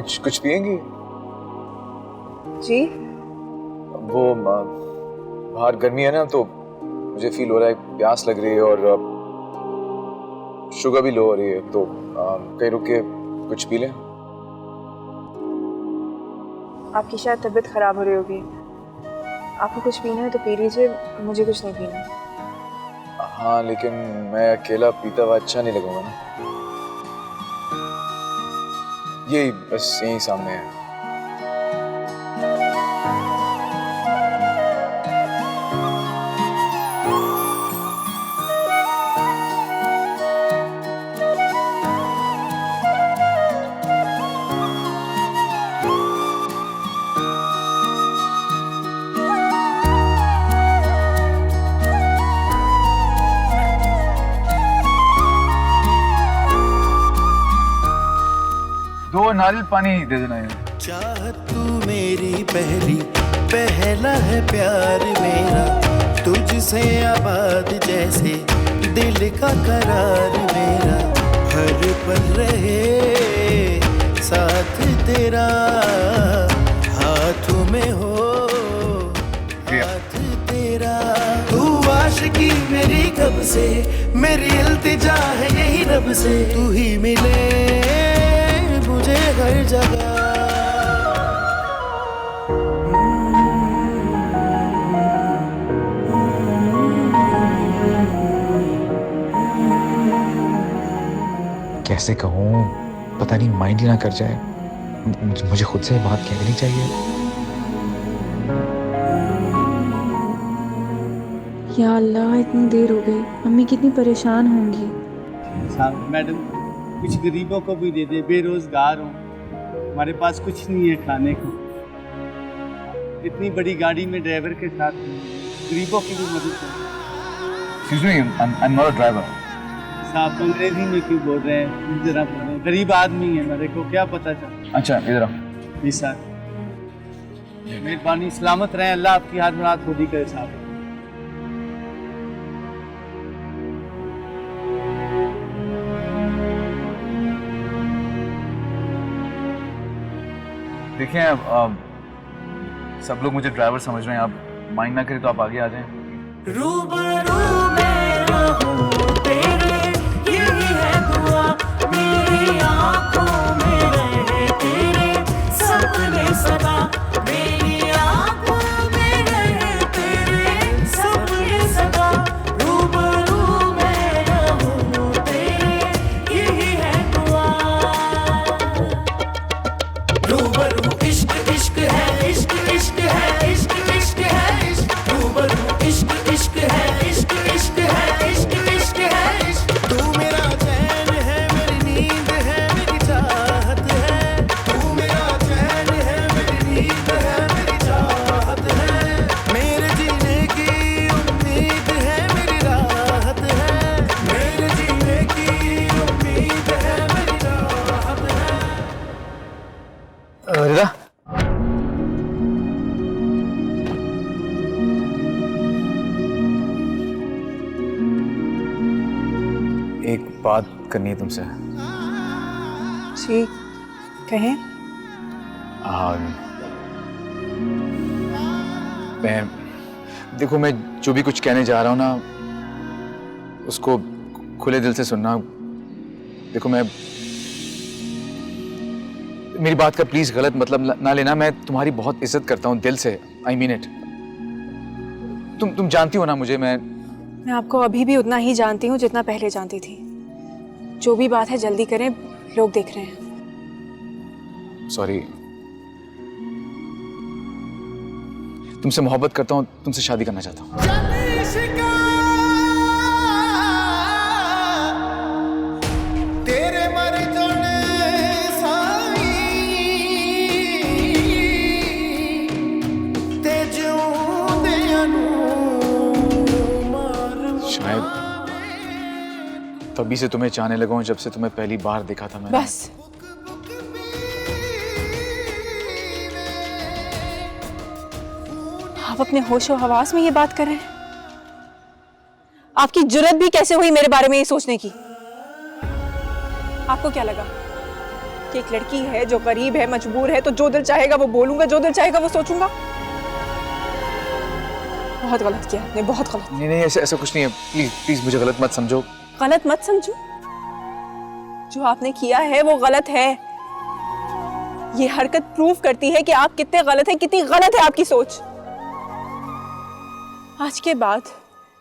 कुछ पिएंगी? जी? वो बाहर गर्मी है ना, तो मुझे फील हो रहा है प्यास लग रही है और शुगर भी लो हो रही है, तो कहीं रुक के कुछ पी लें? आपकी शायद तबीयत खराब हो रही होगी, आपको कुछ पीना है तो पी लीजिए, मुझे कुछ नहीं पीना। हाँ, लेकिन मैं अकेला पीता हुआ अच्छा नहीं लगूंगा ना। यही बस यही सामने है। दो नारियल पानी दे देना है। चाह तू मेरी पहला है प्यार मेरा, तुझसे आबाद जैसे दिल का करार मेरा, हर पल रहे साथ तेरा, हाथों में हो हाथ तेरा। तू आशिकी मेरी कब से, मेरी इल्तिजा है यही रब से, तू ही मिले मुझे हर जगह। कैसे कहूँ, पता नहीं माइंड ही ना कर जाए। मुझे खुद से बात कह देनी चाहिए। या अल्लाह, इतनी देर हो गई, मम्मी कितनी परेशान होंगी। मैडम कुछ गरीबों को भी दे दे, बेरोजगार हूँ, हमारे पास कुछ नहीं है खाने को। इतनी बड़ी गाड़ी में ड्राइवर के साथ गरीबों की भी मदद करें। Excuse me, I'm not a driver. साहब अंग्रेजी में क्यों बोल रहे हैं, जरा बोलें, गरीब आदमी है, मेरे को क्या पता चला। अच्छा, इधर आओ। जी सर, मेहरबानी, सलामत रहें, अल्लाह आपकी हाथ मुराद खुद ही करे साहब। देखिए, सब लोग मुझे ड्राइवर समझ रहे हैं, आप माइंड ना करें तो आप आगे आ जाएं। रूबरू में रहूं तेरे, यही है दुआ, मेरी आंखों में रहे तेरे सपने सदा, मेरी आंखों में रहे तेरे सपने सदा। रूबरू में रहूं तेरे, यही है दुआ। रूबरू इश्क इश्क है, इश्क इश्क है, इश्क इश्क है, इश्क रूबरू इश्क इश्क है, इश्क इश्क है, इश्क इश्क है, इश्क। तू मेरा चैन है, मेरी नींद है, मेरी चाहत है, तू मेरा चैन है, मेरी नींद है, मेरी चाहत है, मेरे जीने की उम्मीद है, मेरी राहत है, मेरे जीने की उम्मीद है, मेरी राहत है। रिदा, एक बात करनी है तुमसे। जी, कहें। देखो, मैं जो भी कुछ कहने जा रहा हूँ ना, उसको खुले दिल से सुनना। देखो, मेरी बात का प्लीज गलत मतलब ना लेना। मैं तुम्हारी बहुत इज्जत करता हूँ दिल से, आई मीन इट। तुम जानती हो ना मुझे। मैं आपको अभी भी उतना ही जानती हूँ जितना पहले जानती थी। जो भी बात है जल्दी करें, लोग देख रहे हैं। सॉरी, तुमसे मोहब्बत करता हूँ, तुमसे शादी करना चाहता हूँ। शायद तभी से तुम्हें चाहने लगा हूं, जब से तुम्हें पहली बार देखा था मैंने। बस, आप अपने होशो हवास में ये बात कर रहे हैं? आपकी जुर्रत भी कैसे हुई मेरे बारे में ये सोचने की? आपको क्या लगा कि एक लड़की है जो गरीब है, मजबूर है, तो जो दिल चाहेगा वो बोलूंगा, जो दिल चाहेगा वो सोचूंगा। बहुत गलत किया आपने, बहुत गलत। नहीं नहीं, ऐसा ऐसा कुछ नहीं है। प्लीज प्लीज मुझे गलत मत समझो। गलत मत समझो, जो आपने किया है वो गलत है। ये हरकत प्रूव करती है कि आप कितने गलत हैं, कितनी गलत है आपकी सोच। आज के बाद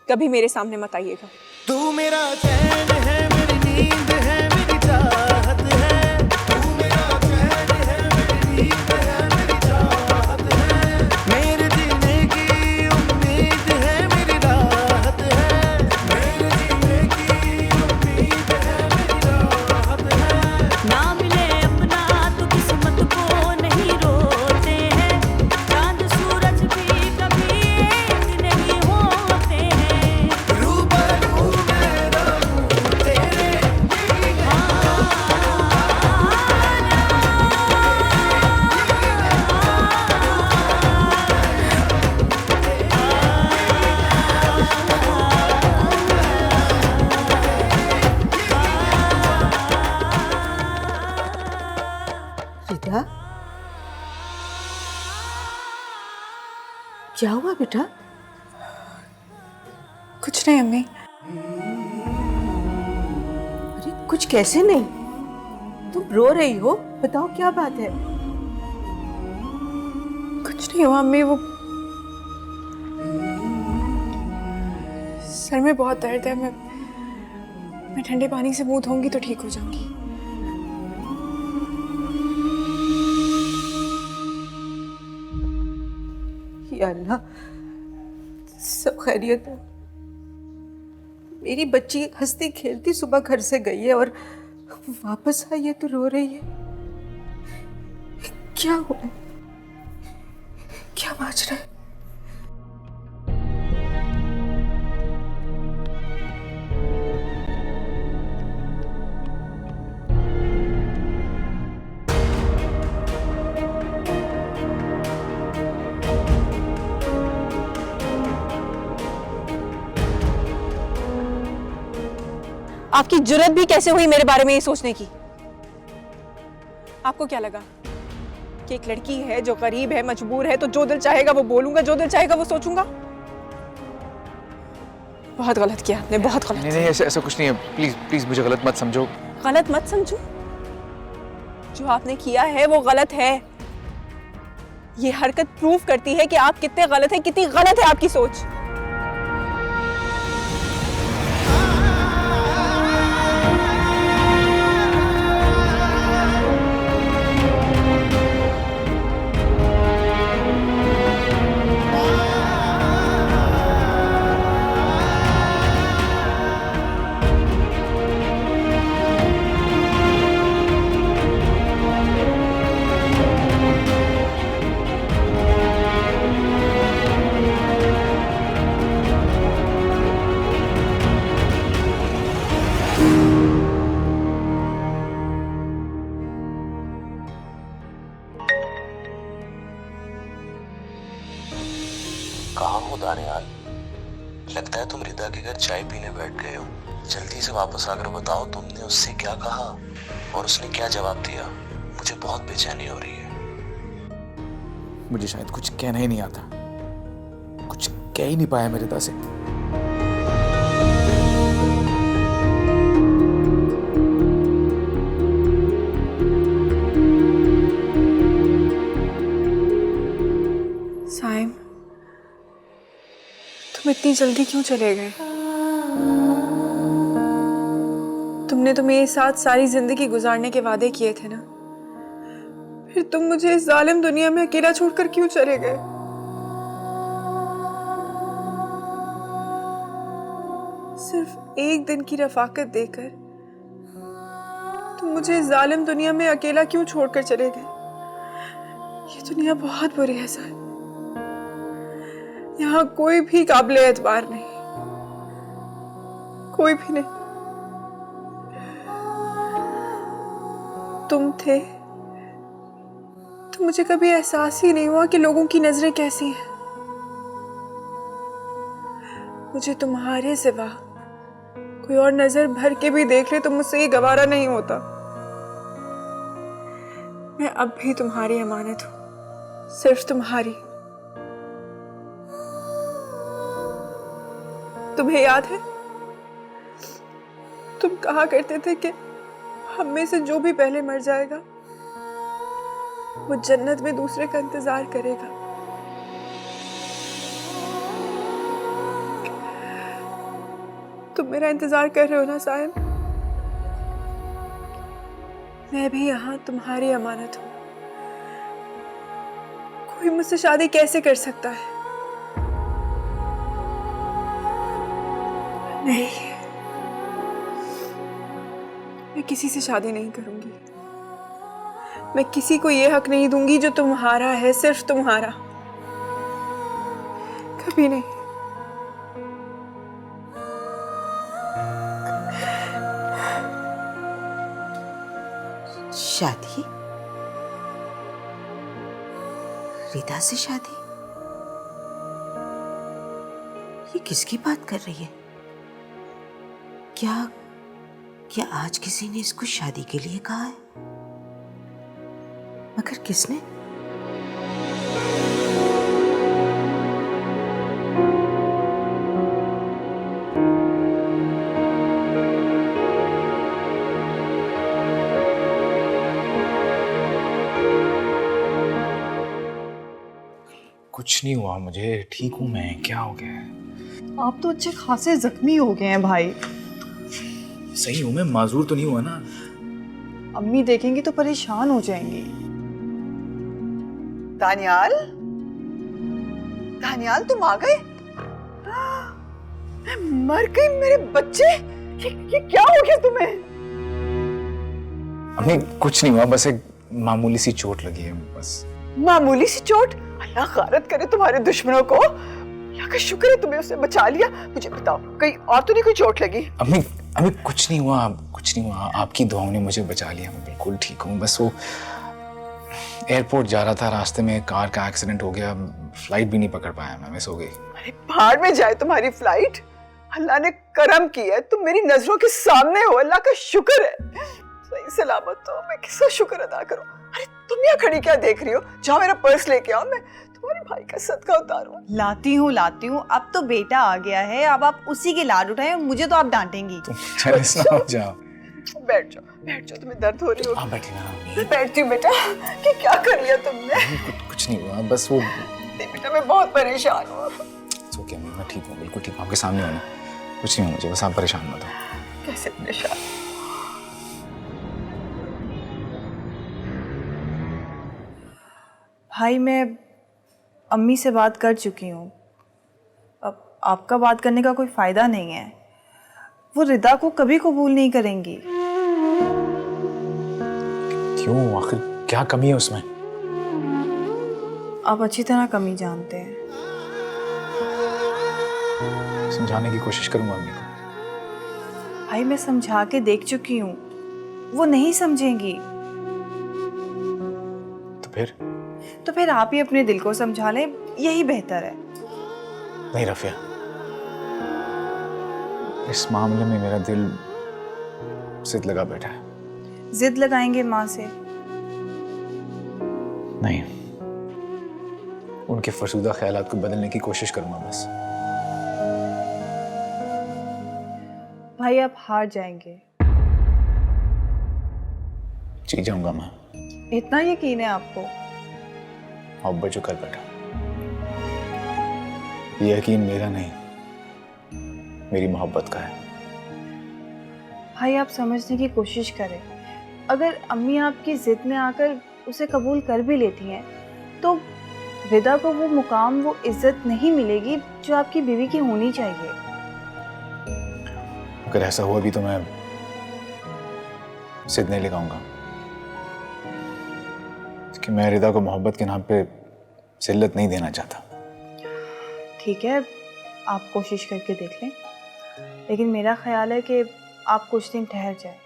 कभी मेरे सामने मत आइएगा। तू मेरा चैन है, मेरी नींद है, मेरी चाहत है। तू मेरा चैन है, मेरी नींद है, मेरी चाहत है। मेरे जीने की उम्मीद है, मेरी राहत है। मेरे जीने की उम्मीद है, मेरी राहत है। ना मिले अपना तो किस्मत को नहीं रोते हैं। चांद सूरज भी कभी एक नहीं होते हैं। रूबरू मैं रहूं तेरे, रिदा, क्या हुआ बेटा? कुछ नहीं अम्मी। अरे कुछ कैसे नहीं? तुम रो रही हो, बताओ क्या बात है? कुछ नहीं हुआ अम्मी, वो सर में बहुत दर्द है। मैं ठंडे पानी से मुंह धोऊंगी तो ठीक हो जाऊंगी। या अल्लाह, सब खैरियत है? मेरी बच्ची हंसती खेलती सुबह घर से गई है और वापस आई है तो रो रही है। क्या हुआ है? क्या माजरा है? आपकी जुर्रत भी कैसे हुई मेरे बारे में ये सोचने की? आपको क्या लगा कि एक लड़की है जो गरीब है, मजबूर है, तो जो दिल चाहेगा वो बोलूंगा, जो दिल चाहेगा वो सोचूंगा? बहुत गलत किया आपने, बहुत गलत। नहीं नहीं, ऐसा ऐसा कुछ नहीं है। प्लीज प्लीज मुझे गलत मत समझो। गलत मत समझो, जो आपने किया है वो गलत है। ये हरकत प्रूव करती है कि आप कितने गलत हैं, कितनी गलत है आपकी सोच। कहाँ हो दानियाल? लगता है तुम रिदा के घर चाय पीने बैठ गए हो। जल्दी से वापस आकर बताओ तुमने उससे क्या कहा और उसने क्या जवाब दिया। मुझे बहुत बेचैनी हो रही है। मुझे शायद कुछ कहना ही नहीं आता, कुछ कह ही नहीं पाया मेरे रिदा से। साइम, तुम इतनी जल्दी क्यों चले गए? तुमने तो मेरे साथ सारी जिंदगी गुजारने के वादे किए थे ना, फिर तुम मुझे इस जालिम दुनिया में अकेला छोड़कर क्यों चले गए? सिर्फ एक दिन की रफाकत देकर तुम मुझे इस जालिम दुनिया में अकेला क्यों छोड़कर चले गए? ये दुनिया बहुत बुरी है सर। यहाँ कोई भी काबिल एतबार नहीं, कोई भी नहीं। तुम थे तो मुझे कभी एहसास ही नहीं हुआ कि लोगों की नजरें कैसी हैं। मुझे तुम्हारे सिवा कोई और नजर भर के भी देख ले तो मुझसे ये गवारा नहीं होता। मैं अब भी तुम्हारी अमानत हूं, सिर्फ तुम्हारी। तुम्हें याद है तुम कहा करते थे कि हम में से जो भी पहले मर जाएगा वो जन्नत में दूसरे का इंतजार करेगा। तुम मेरा इंतजार कर रहे हो ना सायम? मैं भी यहाँ तुम्हारी अमानत हूँ। कोई मुझसे शादी कैसे कर सकता है? नहीं, मैं किसी से शादी नहीं करूंगी। मैं किसी को ये हक नहीं दूंगी जो तुम्हारा है, सिर्फ तुम्हारा। कभी नहीं। शादी? रिदा से शादी? ये किसकी बात कर रही है? क्या आज किसी ने इसको शादी के लिए कहा है? मगर किसने? कुछ नहीं हुआ मुझे, ठीक हूँ मैं। क्या हो गया है? आप तो अच्छे खासे जख्मी हो गए हैं भाई। सही हूँ मैं, माजूर तो नहीं हुआ ना? अम्मी देखेंगी तो परेशान हो जाएंगी। दानियाल, दानियाल तुम आ गए? मैं मर गई मेरे बच्चे। ये क्या हो गया तुम्हें? अम्मी कुछ नहीं हुआ, बस एक मामूली सी चोट लगी है बस। मामूली सी चोट? अल्लाह गारत करे तुम्हारे दुश्मनों को। अल्लाह का शुक्र है तुम्हें उसने बचा लिया। मुझे बताओ कहीं और तो नहीं कोई चोट लगी? अम्मी अम्मी कुछ नहीं हुआ, कुछ नहीं हुआ। आपकी दुआओं ने मुझे बचा लिया, मैं बिल्कुल ठीक हूँ। बस वो एयरपोर्ट जा रहा था, रास्ते में कार का एक्सीडेंट हो गया, फ्लाइट भी नहीं पकड़ पाया मैं, मिस हो गई। अरे भाड़ में जाए तुम्हारी फ्लाइट। अल्लाह ने करम किया है, तुम मेरी नजरों के सामने हो। अल्लाह का शुक्र है सही सलामत हो। मैं किसका शुक्र अदा करूं? अरे तुम यहाँ खड़ी क्या देख रही हो? जाओ मेरा पर्स लेके आओ, मैं तुम्हारे भाई का सदका उतारूं। लाती हूँ। अब तो बेटा आ गया है, अब आप उसी के लाड उठाएं, मुझे तो आप डांटेंगी। जाओ बैठ जाओ, तुम्हें दर्द हो रही हो? हाँ बैठी ना। मैं बैठती हूँ बेटा। कि क्या कर लिया तुमने? कुछ नहीं हुआ, बस वो बेटा मैं बहुत परेशान हूँ। ओके मैं ठीक हूँ, बिल्कुल ठीक हूँ। आपके सामने होना, कुछ नहीं हुआ मुझे, बस आप परेशान मत हो। कैसे परेशान? भाई मैं अम्मी से बात कर चुकी हूँ, अब आपका बात करने का कोई फ़ायदा नहीं है। वो रिदा को कभी कबूल नहीं करेंगी। क्यों? आखिर क्या कमी है उसमें? आप अच्छी तरह कमी जानते हैं। समझाने की कोशिश करूंगा अम्मी को। भाई मैं समझा के देख चुकी हूँ, वो नहीं समझेंगी। तो फिर आप ही अपने दिल को समझा लें, यही बेहतर है। नहीं रफिया, इस मामले में मेरा दिल जिद लगा बैठा है। जिद लगाएंगे माँ से? नहीं, उनके फरसूदा ख्यालात को बदलने की कोशिश करूंगा बस। भाई आप हार जाएंगे। जीत जाऊंगा मैं। इतना यकीन है आपको? मोहब्बत जो कर बैठा, ये यकीन मेरा नहीं, मेरी मोहब्बत का है। भाई आप समझने की कोशिश करें, अगर अम्मी आपकी जिद में आकर उसे कबूल कर भी लेती हैं तो रिदा को वो मुकाम, वो इज्जत नहीं मिलेगी जो आपकी बीवी की होनी चाहिए। अगर ऐसा हुआ भी तो मैं जिद नहीं लगाऊंगा, कि मैं रिदा को मोहब्बत के नाम पे जिल्लत नहीं देना चाहता। ठीक है, आप कोशिश करके देख लें, लेकिन मेरा ख्याल है कि आप कुछ दिन ठहर जाएं।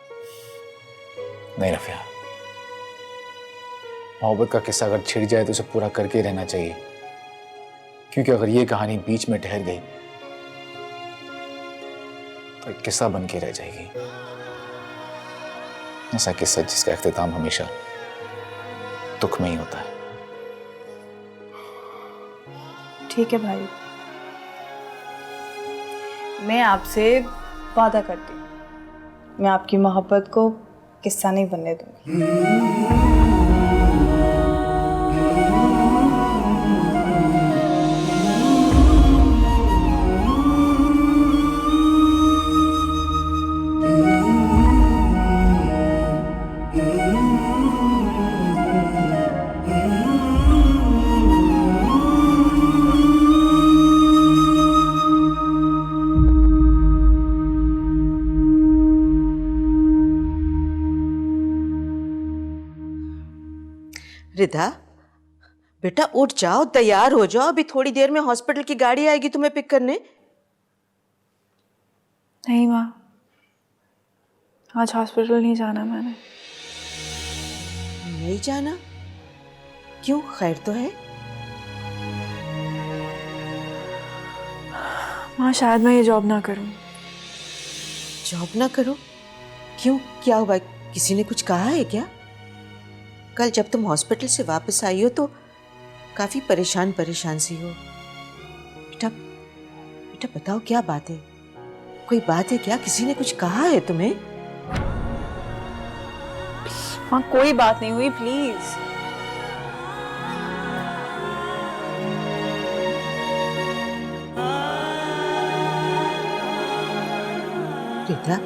नहीं रफिया, मोहब्बत का किस्सा अगर छिड़ जाए तो उसे पूरा करके ही रहना चाहिए, क्योंकि अगर ये कहानी बीच में ठहर गई तो एक किस्सा बन के रह जाएगी। ऐसा किस्सा जिसका इख्तिताम हमेशा दुख में ही होता है। ठीक है भाई, मैं आपसे वादा करती हूँ, मैं आपकी मोहब्बत को किस्सा नहीं बनने दूंगी। रिधा, बेटा उठ जाओ, तैयार हो जाओ, अभी थोड़ी देर में हॉस्पिटल की गाड़ी आएगी तुम्हें पिक करने। नहीं माँ, आज हॉस्पिटल नहीं जाना मैंने। नहीं जाना? क्यों, खैर तो है? माँ शायद मैं ये जॉब ना करूँ। जॉब ना करो? क्यों, क्या हुआ? किसी ने कुछ कहा है क्या? कल जब तुम हॉस्पिटल से वापस आई हो तो काफी परेशान सी हो। बेटा बेटा बताओ क्या बात है? कोई बात है क्या? किसी ने कुछ कहा है तुम्हें? माँ कोई बात नहीं हुई, प्लीज। बेटा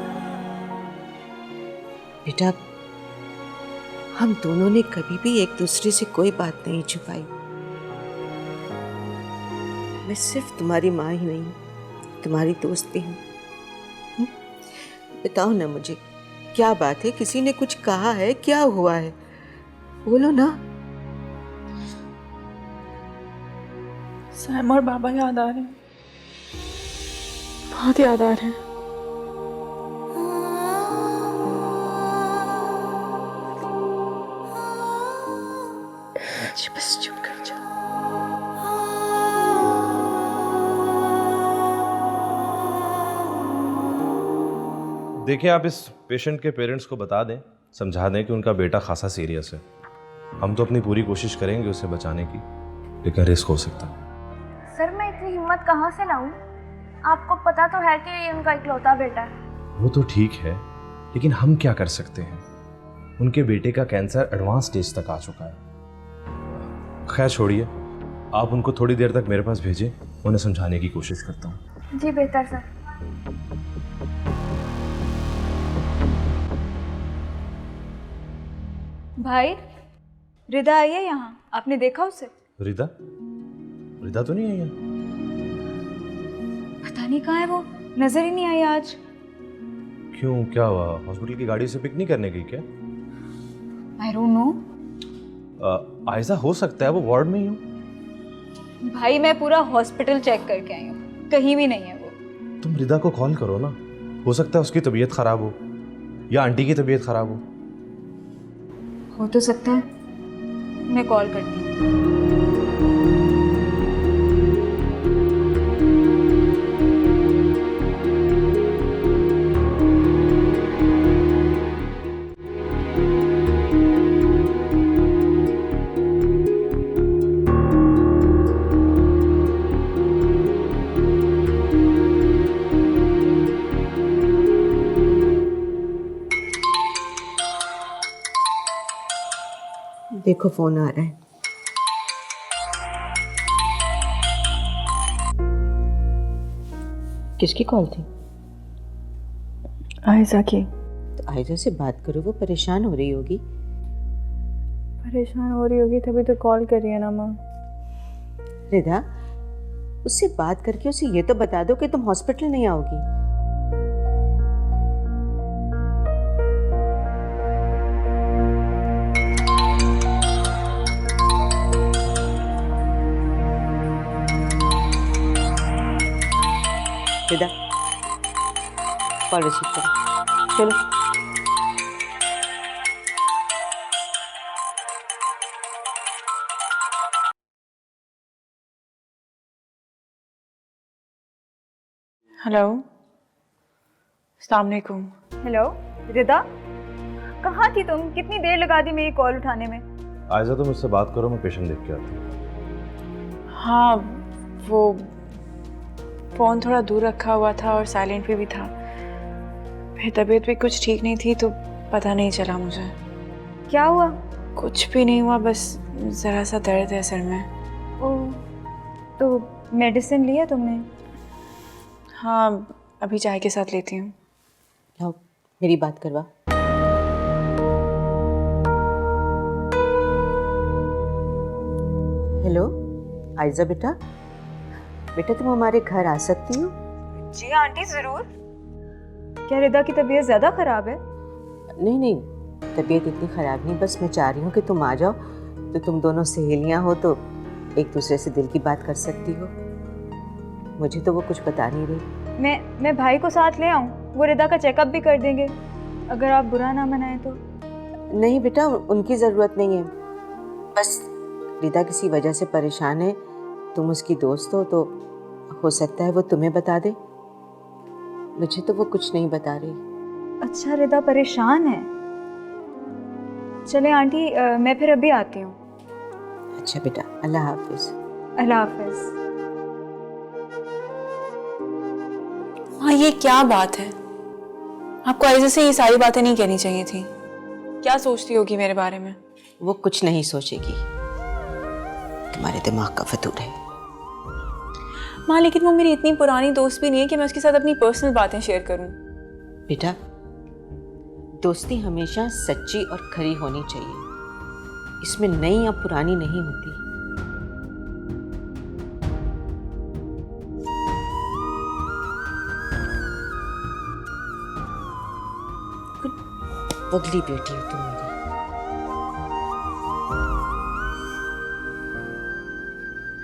बेटा हम दोनों ने कभी भी एक दूसरे से कोई बात नहीं छुपाई। मैं सिर्फ तुम्हारी माँ ही नहीं, तुम्हारी दोस्त भी हूँ। बताओ ना मुझे, क्या बात है? किसी ने कुछ कहा है? क्या हुआ है? बोलो ना। सैम और बाबा याद आ रहे हैं, बहुत याद आ रहे हैं। बस चुप कर जाओ। देखिए, आप इस पेशेंट के पेरेंट्स को बता दें, समझा दें कि उनका बेटा खासा सीरियस है। हम तो अपनी पूरी कोशिश करेंगे उसे बचाने की, लेकिन रिस्क हो सकता है। सर मैं इतनी हिम्मत कहाँ से लाऊं? आपको पता तो है कि ये उनका इकलौता बेटा है। वो तो ठीक है, लेकिन हम क्या कर सकते हैं? उनके बेटे का कैंसर एडवांस स्टेज तक आ चुका है। खैर छोड़िए, आप उनको थोड़ी देर तक मेरे पास भेजें, उन्हें समझाने की कोशिश करता हूँ। जी बेहतर सर। भाई, रिदा आई है यहाँ, आपने देखा उसे? रिदा? रिदा तो नहीं आई है। पता नहीं कहाँ है वो, नजर ही नहीं आई आज। क्यों, क्या हुआ? हॉस्पिटल की गाड़ी से पिक नहीं करने गई क्या? I don't know. ऐसा हो सकता है वो वार्ड में ही हो। भाई मैं पूरा हॉस्पिटल चेक करके आई हूँ, कहीं भी नहीं है वो। तुम रिदा को कॉल करो ना, हो सकता है उसकी तबीयत खराब हो या आंटी की तबीयत खराब हो तो सकता है, मैं कॉल करती हूँ। देखो फोन आ रहा है। किसकी कॉल थी? आयजा की। तो आयजा से बात करो, वो परेशान हो रही होगी। परेशान हो रही होगी तभी तो कॉल कर रही है ना माँ। रिदा, उससे बात करके उसे ये तो बता दो कि तुम हॉस्पिटल नहीं आओगी। रिदा, कॉल रिसीव करो। चलो। हेलो, अस्सलाम वालेकुम। हेलो रिदा, कहाँ थी तुम? कितनी देर लगा दी मेरी कॉल उठाने में? आयजा तुम मुझसे बात करो, मैं पेशेंट देख के आता हूँ। हाँ, वो फ़ोन थोड़ा दूर रखा हुआ था और साइलेंट पे भी था। फिर तबीयत भी कुछ ठीक नहीं थी तो पता नहीं चला मुझे। क्या हुआ? कुछ भी नहीं हुआ, बस ज़रा सा दर्द है सर में। ओह, तो मेडिसिन लिया तुमने? हाँ, अभी चाय के साथ लेती हूँ। लाओ मेरी बात करवा। हेलो आयजा बेटा, बेटा तुम हमारे घर आ सकती हो? जी आंटी ज़रूर। क्या रिदा की तबीयत ज़्यादा ख़राब है? नहीं नहीं, तबीयत इतनी ख़राब नहीं, बस मैं चाह रही हूँ कि तुम आ जाओ तो तुम दोनों सहेलियाँ हो तो एक दूसरे से दिल की बात कर सकती हो। मुझे तो वो कुछ बता नहीं रही। मैं भाई को साथ ले आऊँ? वो रिदा का चेकअप भी कर देंगे, अगर आप बुरा ना मनाएं तो। नहीं बेटा, उनकी ज़रूरत नहीं है। बस रिदा किसी वजह से परेशान है, तुम उसकी दोस्त हो हो सकता है वो तुम्हें बता दे। मुझे तो वो कुछ नहीं बता रही। अच्छा, रिदा परेशान है। चले आंटी, मैं फिर अभी आती हूँ। अच्छा बेटा, अल्लाह हाफिज। अल्लाह हाफिज। हाँ, ये क्या बात है? आपको आयजा से ये सारी बातें नहीं कहनी चाहिए थी। क्या सोचती होगी मेरे बारे में? वो कुछ नहीं सोचेगी, तुम्हारे दिमाग का फतूर है। माँ, लेकिन वो मेरी इतनी पुरानी दोस्त भी नहीं है कि मैं उसके साथ अपनी पर्सनल बातें शेयर करूं। बेटा, दोस्ती हमेशा सच्ची और खरी होनी चाहिए, इसमें नई या पुरानी नहीं होती। पगली बेटी हो तुम मेरी।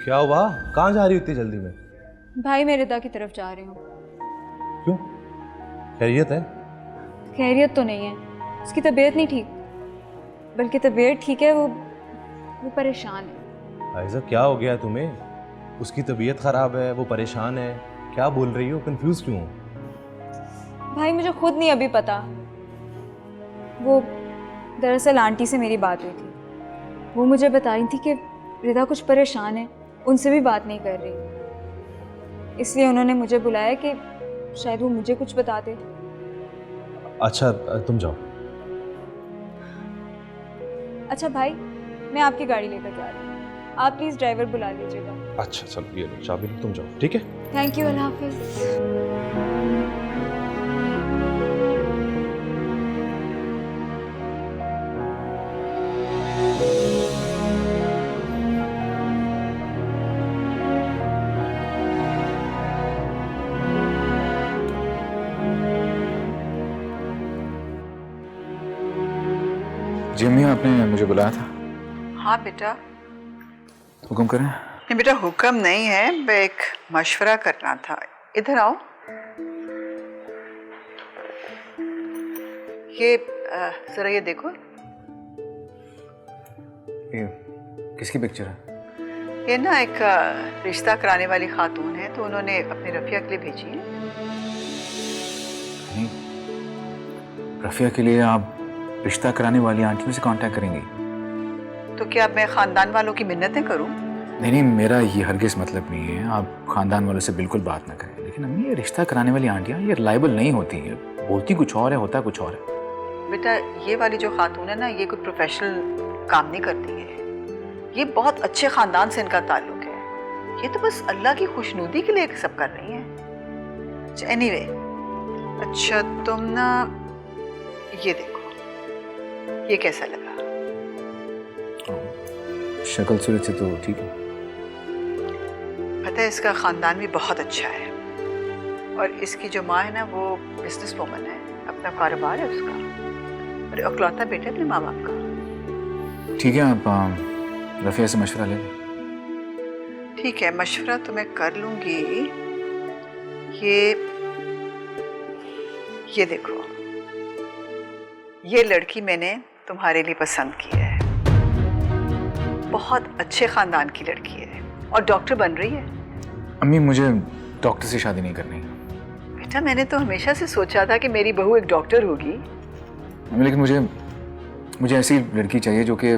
क्या हुआ, कहाँ जा रही हो इतनी जल्दी में? भाई, मैं रिदा की तरफ जा रही हूँ। क्यों, खैरियत है? खैरियत तो नहीं है, उसकी तबीयत नहीं ठीक, बल्कि तबीयत ठीक है, वो परेशान है। आयजा क्या हो गया तुम्हें? उसकी तबीयत खराब है, वो परेशान है, क्या बोल रही हो? कंफ्यूज क्यों हो? भाई, मुझे खुद नहीं अभी पता। वो दरअसल आंटी से मेरी बात हुई थी, वो मुझे बता रही थी कि रिदा कुछ परेशान है, उनसे भी बात नहीं कर रही, इसलिए उन्होंने मुझे बुलाया कि शायद वो मुझे कुछ बता दे। अच्छा तुम जाओ। अच्छा भाई, मैं आपकी गाड़ी लेकर जा रही हूँ, आप प्लीज़ ड्राइवर बुला लीजिएगा। अच्छा चलो, ये लो चाबी लो, तुम जाओ, ठीक है? थैंक यू, अल्लाह हाफिज़। जी अम्मी, आपने मुझे बुलाया था? हाँ बेटा। हुक्म करें। नहीं बेटा, हुक्म नहीं है, मैं एक मशवरा करना था। इधर आओ। ये जरा ये देखो। ये किसकी पिक्चर है? ये ना एक रिश्ता कराने वाली खातून है, तो उन्होंने अपनी रफिया के लिए भेजी है। नहीं, रफिया के लिए आप रिश्ता कराने वाली आंटियों से कांटेक्ट करेंगी? तो क्या मैं खानदान वालों की मिन्नतें करूं? नहीं नहीं, मेरा ये हरगिज़ मतलब नहीं है, आप खानदान वालों से बिल्कुल बात ना करें। लेकिन अम्मी, ये रिश्ता कराने वाली आंटियाँ ये रिलायबल नहीं होती हैं, बोलती कुछ और है, होता कुछ और है। बेटा, ये वाली जो खातून है ना, ये कोई प्रोफेशनल काम नहीं करती है, ये बहुत अच्छे खानदान से इनका ताल्लुक है, ये तो बस अल्लाह की खुशनुदी के लिए सब कर रही हैं। एनीवे, अच्छा तुम ना ये देखो, ये कैसा लगा? शक्ल सूरत से तो ठीक है। पता है, इसका खानदान भी बहुत अच्छा है, और इसकी जो माँ है ना, वो बिजनेस वूमन है, अपना कारोबार है उसका, और इकलौता बेटा अपने माँ बाप का। ठीक है, आप रफिया से मशवरा ले लें। ठीक है, मशवरा तो मैं कर लूँगी। ये देखो, ये लड़की मैंने तुम्हारे लिए पसंद की है, बहुत अच्छे खानदान की लड़की है, और डॉक्टर बन रही है। अम्मी, मुझे डॉक्टर से शादी नहीं करनी। बेटा, मैंने तो हमेशा से सोचा था कि मेरी बहू एक डॉक्टर होगी। लेकिन मुझे ऐसी लड़की चाहिए जो कि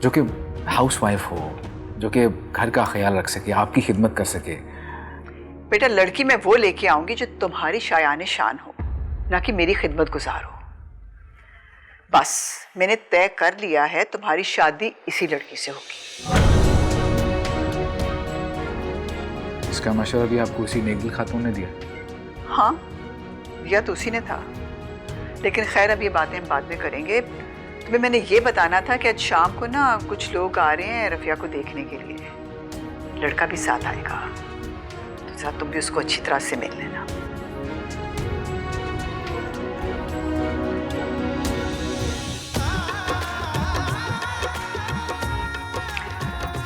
जो कि हाउस वाइफ हो, जो कि घर का ख्याल रख सके, आपकी खिदमत कर सके। बेटा लड़की मैं वो लेके आऊंगी जो तुम्हारी शायाने शान हो, ना कि मेरी खिदमत गुजार हो। बस मैंने तय कर लिया है तुम्हारी शादी इसी लड़की से होगी। इसका मशवरा भी आपको उसी नेकदिल खातून ने दिया? हाँ दिया तो उसी ने था, लेकिन खैर अब ये बातें हम बाद में करेंगे। तुम्हें मैंने ये बताना था कि आज शाम को ना कुछ लोग आ रहे हैं रफिया को देखने के लिए, लड़का भी साथ आएगा, तो जरा तुम भी उसको अच्छी तरह से मिल लेना।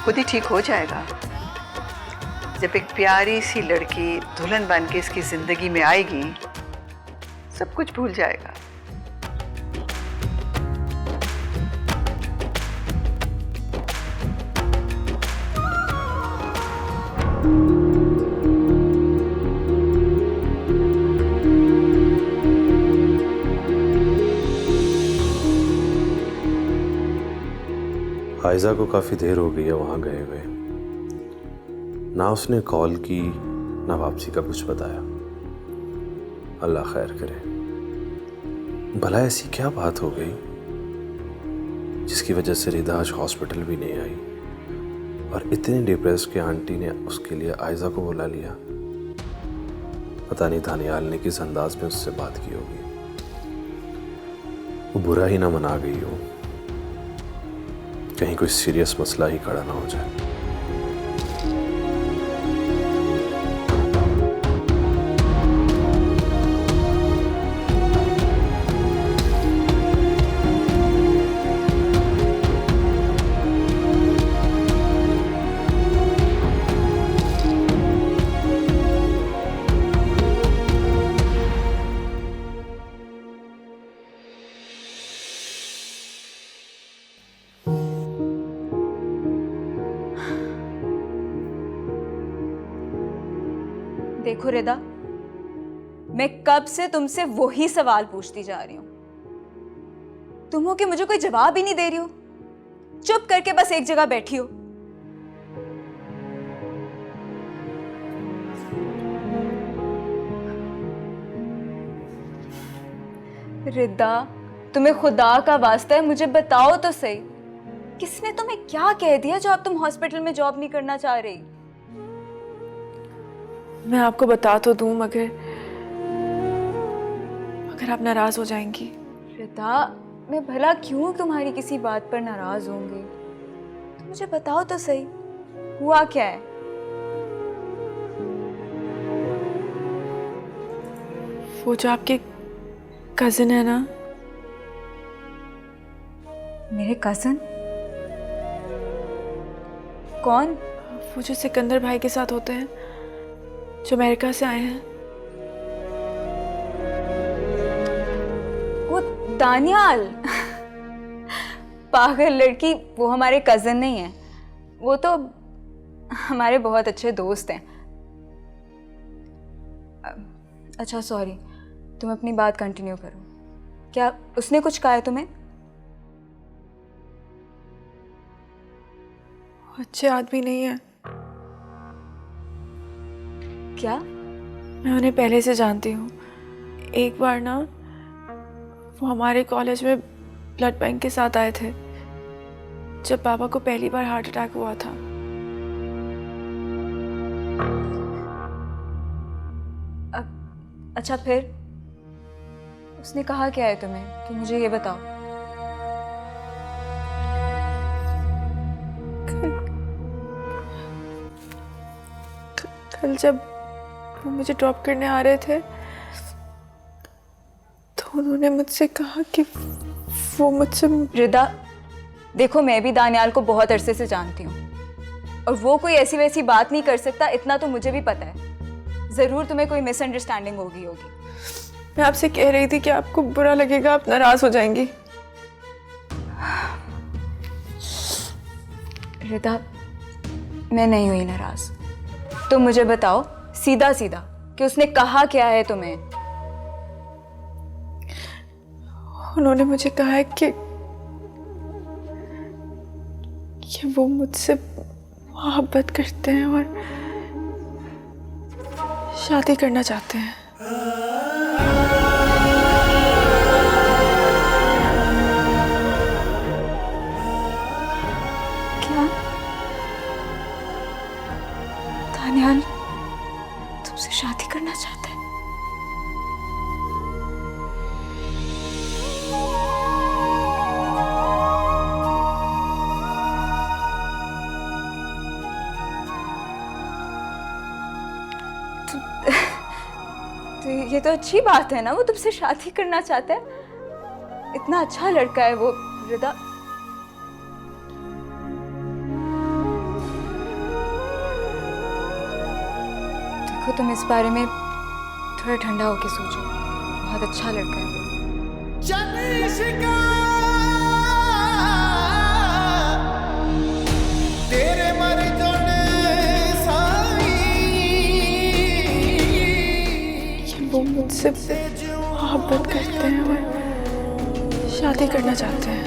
खुद ही ठीक हो जाएगा। जब एक प्यारी सी लड़की दुल्हन बन के इसकी जिंदगी में आएगी, सब कुछ भूल जाएगा। आयजा को काफ़ी देर हो गई है वहाँ गए हुए, ना उसने कॉल की ना वापसी का कुछ बताया। अल्लाह खैर करे। भला ऐसी क्या बात हो गई जिसकी वजह से रिदा आज हॉस्पिटल भी नहीं आई और इतने डिप्रेस के आंटी ने उसके लिए आयजा को बुला लिया। पता नहीं दानियाल ने किस अंदाज में उससे बात की होगी, वो बुरा ही ना मना गई हो, कहीं कोई सीरियस मसला ही खड़ा ना हो जाए। देखो रिदा, मैं कब से तुमसे वही सवाल पूछती जा रही हूं, तुम हो कि मुझे कोई जवाब ही नहीं दे रही हो, चुप करके बस एक जगह बैठी हो। रिदा, तुम्हें खुदा का वास्ता है मुझे बताओ तो सही, किसने तुम्हें क्या कह दिया जो अब तुम हॉस्पिटल में जॉब नहीं करना चाह रही? मैं आपको बता तो दूं, मगर आप नाराज हो जाएंगी। रिदा, मैं भला क्यों तुम्हारी किसी बात पर नाराज होंगी? तो मुझे बताओ तो सही, हुआ क्या है? वो जो आपके कजिन है ना। मेरे कजिन? कौन? वो जो सिकंदर भाई के साथ होते हैं, जो अमेरिका से आए हैं। वो दानियाल? पागल लड़की, वो हमारे कजिन नहीं है, वो तो हमारे बहुत अच्छे दोस्त हैं। अच्छा सॉरी, तुम अपनी बात कंटिन्यू करो। क्या उसने कुछ कहा है तुम्हें? अच्छे आदमी नहीं है। क्या? मैं उन्हें पहले से जानती हूँ। एक बार ना वो हमारे कॉलेज में ब्लड बैंक के साथ आए थे जब पापा को पहली बार हार्ट अटैक हुआ था। अच्छा फिर उसने कहा क्या है तुम्हें, तो मुझे ये बताओ। कल जब वो मुझे ड्रॉप करने आ रहे थे तो उन्होंने मुझसे कहा कि वो मुझसे। रिदा देखो, मैं भी दानियाल को बहुत अरसे से जानती हूँ और वो कोई ऐसी वैसी बात नहीं कर सकता, इतना तो मुझे भी पता है। ज़रूर तुम्हें कोई मिसअंडरस्टैंडिंग होगी। मैं आपसे कह रही थी कि आपको बुरा लगेगा, आप नाराज हो जाएंगी। रिदा, मैं नहीं हुई नाराज। तो मुझे बताओ सीधा सीधा कि उसने कहा क्या है तुम्हें? उन्होंने मुझे कहा है कि कि वो मुझसे मोहब्बत करते हैं और शादी करना चाहते हैं। क्या दानियाल तुमसे शादी करना चाहता है? तो ये तो अच्छी बात है ना, वो तुमसे शादी करना चाहता है। इतना अच्छा लड़का है वो रिदा। देखो तुम इस बारे में थोड़ा ठंडा होके सोचो, बहुत अच्छा लड़का है वो। तेरे मर जाने वो मुझसे मोहब्बत करते हैं और शादी करना चाहते हैं।